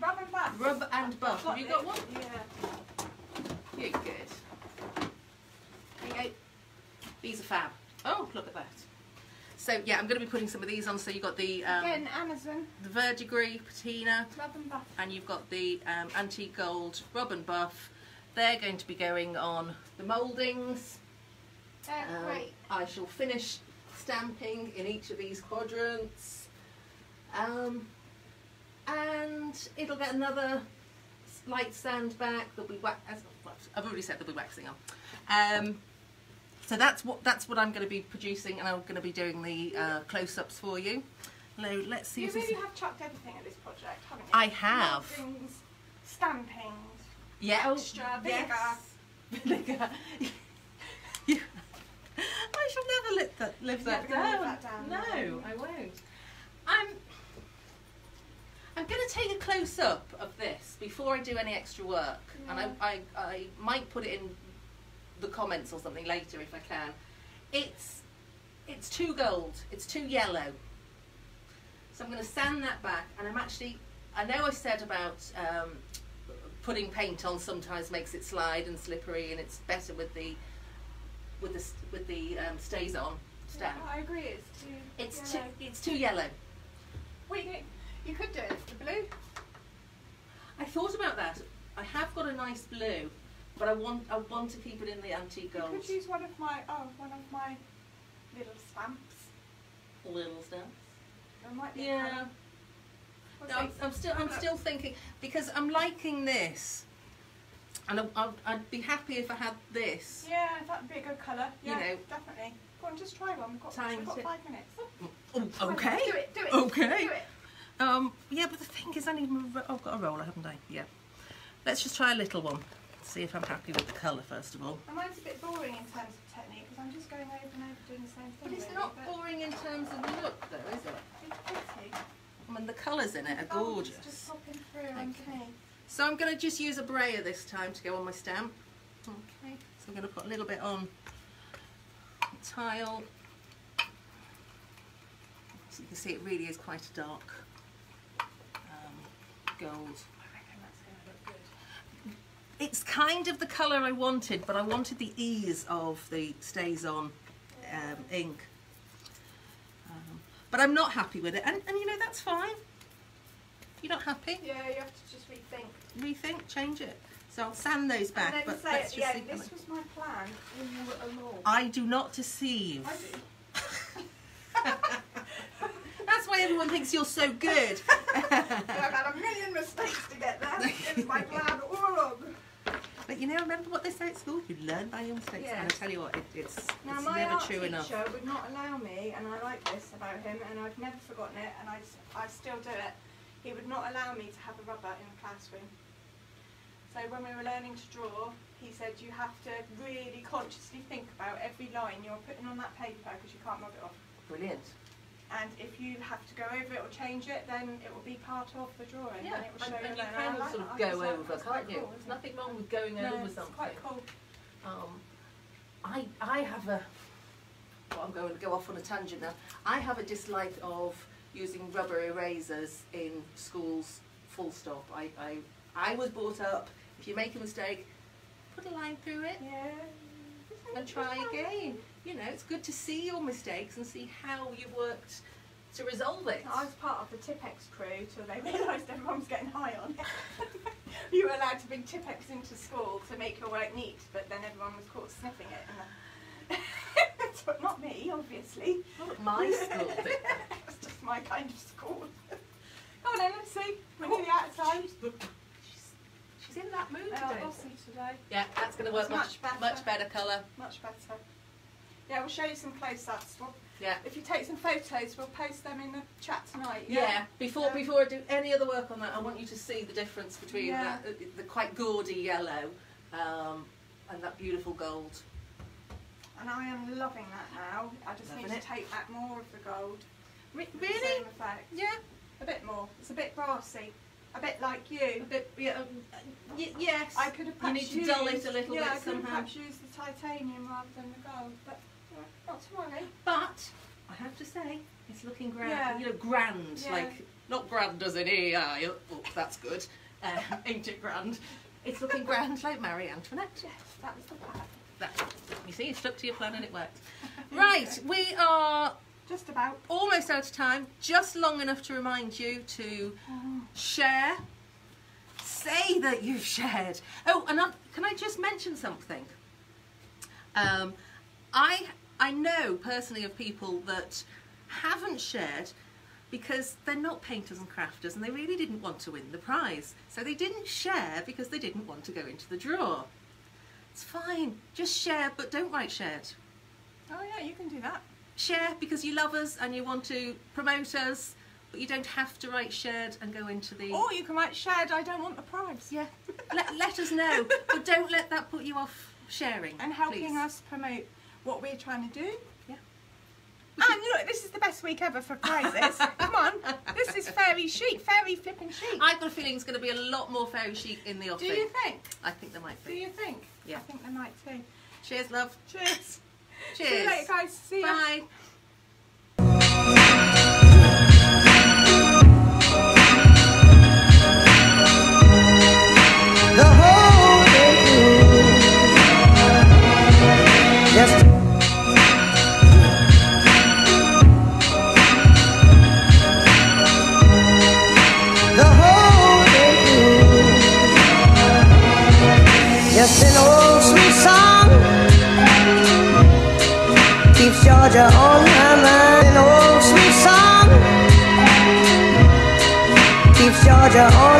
Rub and buff. Have you got one? Yeah. You're good. There you go. These are fab. Oh, look at that. So yeah, I'm going to be putting some of these on. So you've got the again, Amazon. The verdigris patina. Rub and buff. And you've got the antique gold rub and buff. They're going to be going on the mouldings. Great. I shall finish stamping in each of these quadrants, and it'll get another light sand back. There'll be I've already said there'll be waxing on. So that's what I'm going to be producing, and I'm going to be doing the close-ups for you. Let's see. You if really have chucked everything at this project, haven't you? I have. Mouldings, stamping. Yeah. Extra vinegar. Yes. Vinegar. I shall never live that down. No, I won't. I'm going to take a close up of this before I do any extra work, and I might put it in the comments or something later if I can. It's too gold. It's too yellow. So I'm going to sand that back, and I know I said about putting paint on sometimes makes it slide and slippery, and it's better with the stays on stamp. Yeah, I agree. It's too yellow. Wait, you could do it the blue. I thought about that. I have got a nice blue, but I want to keep it in the antique gold. You could use one of my little stamps. Little stamps. There might be No, I'm still thinking, because I'm liking this, and I'd be happy if I had this. Yeah, that'd be a good colour. Yeah, you know, definitely. Go on, just try one. We've got 5 minutes. Oh, okay. Do it. Okay. Do it. Yeah, but the thing is, I've got a roller, haven't I? Yeah. Let's just try a little one. See if I'm happy with the colour first of all. Mine's a bit boring in terms of technique because I'm just going over and over doing the same thing. But it's not boring in terms of look, though, is it? It's pretty. I mean, the colours in it are gorgeous. It's just popping through on me. So I'm going to just use a brayer this time to go on my stamp. Okay. So I'm going to put a little bit on the tile. So you can see it really is quite a dark gold. I reckon that's going to look good. It's kind of the colour I wanted, but I wanted the ease of the stays on ink. But I'm not happy with it, and you know, that's fine. If you're not happy, yeah, you have to just rethink. Rethink, change it. So I'll sand those back. And then but say, let's just see this was my plan when you were alone. I do not deceive. I do. That's why everyone thinks you're so good. I've had a million mistakes to get there. It's my plan all along. But you know, remember what they say at school? You learn by your mistakes. Yes. And I tell you what, it's Now my never art true teacher enough. would not allow me, and I like this about him, and I've never forgotten it, and I still do it. He would not allow me to have a rubber in the classroom. So when we were learning to draw, he said you have to really consciously think about every line you're putting on that paper because you can't rub it off. Brilliant. And if you have to go over it or change it, then it will be part of the drawing. Yeah, and it will show and you learning. can I like sort of that. go I just like over, that's quite can't you? cool, There's isn't it? nothing wrong with going No, over it's something. quite cool. I have a, well, I'm going to go off on a tangent now. I have a dislike of using rubber erasers in schools, full stop. I was brought up, if you make a mistake, put a line through it Yeah. and try again. You know, it's good to see your mistakes and see how you've worked to resolve it. I was part of the Tipex crew till they realised everyone was getting high on it. You were allowed to bring Tipex into school to make your work neat, but then everyone was caught sniffing it. But not me, obviously. Not at my school, but It's just my kind of school. Go on then, let's see. We're nearly out of time. she's in that mood They today. are bossy today. Yeah, that's going to work That's much better colour. Much better. Yeah, we'll show you some close-ups. Yeah. If you take some photos, we'll post them in the chat tonight. Yeah. Before I do any other work on that, I want you to see the difference between Yeah. the quite gaudy yellow and that beautiful gold. And I am loving that now. I just Loving need to it. take back more of the gold. Really? Same effect. Yeah. A bit more. It's a bit brassy. A bit like A you. bit. Yeah. Yes. I could have You perhaps need to dull it used- a little yeah, bit I could have somehow. perhaps used the titanium rather than the gold, but not to worry. But I have to say, it's looking grand. Yeah. You know, grand. Yeah. Like not grand as in oh, that's good. Ain't it grand? It's looking grand like Marie Antoinette. Yes, that was the plan. That, you see, you stuck to your plan and it worked. Right, we are Just about. almost out of time. Just long enough to remind you to share. Say that you've shared. Oh, and can I just mention something? I know personally of people that haven't shared because they're not painters and crafters and they really didn't want to win the prize. So they didn't share because they didn't want to go into the draw. It's fine, just share, but don't write shared. Oh yeah, you can do that. Share because you love us and you want to promote us, but you don't have to write shared and go into the... Or you can write shared, I don't want the prize. Yeah, let us know, but don't let that put you off sharing. And helping please. us promote what we're trying to do. Yeah. And look, this is the best week ever for prizes. Come on, this is fairy chic, fairy flipping chic. I've got a feeling it's going to be a lot more fairy chic in the offing. Do you think? I think there might Do be. you think? Yeah. I think there might too. Cheers, love. Cheers. Cheers. See you later, guys. See ya. Bye. The whole day through. Yes. The whole day through. Just an old sweet song keeps Georgia on my mind. An old sweet song keeps Georgia on